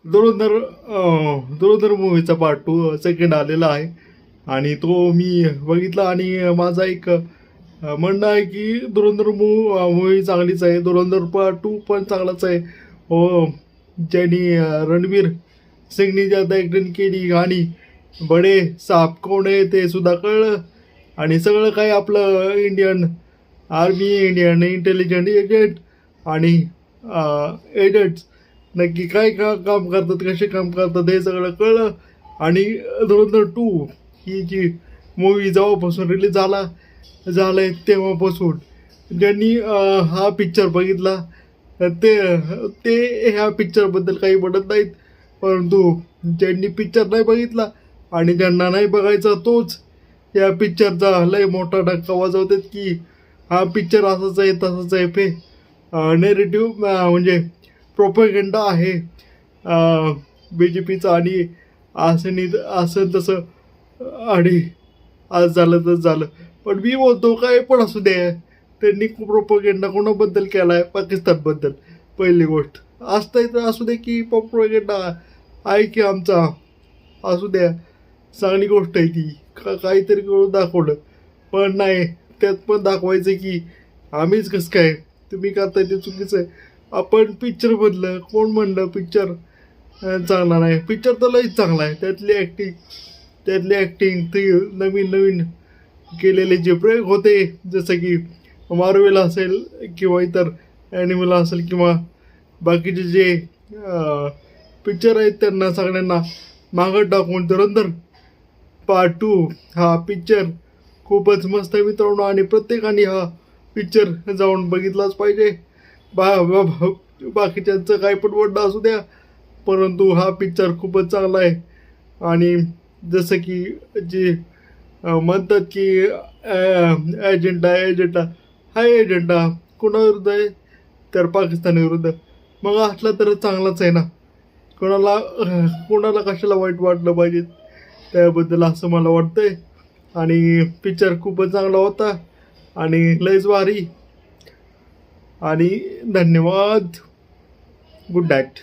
धुरंधर मूवीचा part 2 second आलेला आहे आणि तो मी बघितला आणि माझा एक म्हणणं आहे की धुरंधर मूवी चांगलीच आहे. धुरंधर पार्ट 2 पण चांगलाच आहे. हो, ज्यांनी रणवीर सिंगनी ज्यात ॲक्टिंग केली आणि बडे साप कोण आहे ते सुद्धा कळलं आणि सगळं काही आपलं Indian army, Indian intelligent agent आणि एजंट्स नक्की काय काम करतात, कसे काम करतात हे सगळं कळलं. आणि धुरंधर 2 ही जी मूवी जेव्हापासून रिलीज झालंय तेव्हापासून ज्यांनी हा पिक्चर बघितला ते ते ह्या पिक्चरबद्दल काही म्हणत नाहीत, परंतु ज्यांनी पिक्चर नाही बघितला आणि ज्यांना नाही बघायचा तोच या पिक्चरचा लय मोठा धक्का वाजवतात की हा पिक्चर असंच आहे तसंच आहे. नेरेटिव्ह म्हणजे प्रोपगेंडा आहे BJPचा आणि असं तसं आणि आज झालं तर झालं. पण मी बोलतो काय पण असू द्या, त्यांनी प्रोपगेंडा कोणाबद्दल केला आहे? पाकिस्तानबद्दल. पहिली गोष्ट असतंय तर असू दे की प्रोपगेंडा आहे की आमचा, असू द्या, चांगली गोष्ट आहे ती. काहीतरी करून दाखवलं, पण नाही त्यात पण दाखवायचं की आम्हीच कसं काय, तुम्ही करताय ते चुकीचं आहे. आपण पिक्चर बदलं, कोण म्हणलं पिक्चर चांगला नाही? पिक्चर तर लईच चांगला आहे. त्यातली ॲक्टिंग ते नवीन केलेले जे प्रयोग होते, जसं की मार्वेल असेल किंवा इतर ॲनिमल असेल किंवा बाकीचे जे पिक्चर आहेत त्यांना सगळ्यांना मागं टाकून धुरंधर पार्ट 2 हा पिक्चर खूपच मस्त आहे मित्रांनो आणि प्रत्येकाने हा पिक्चर जाऊन बघितलाच पाहिजे. बाकीच्यांचं काय पण म्हणणं असू द्या, परंतु हा पिक्चर खूपच चांगला आहे. आणि जसं की जे म्हणतात की एजंडा हा एजंडा कोणाविरुद्ध आहे? तर पाकिस्तानविरुद्ध. मग असला तर चांगलाच आहे ना. कोणाला कशाला वाईट वाटलं पाहिजे त्याबद्दल असं मला वाटतंय. आणि पिक्चर खूपच चांगला होता आणि लयच भारी. आणि धन्यवाद. Good night.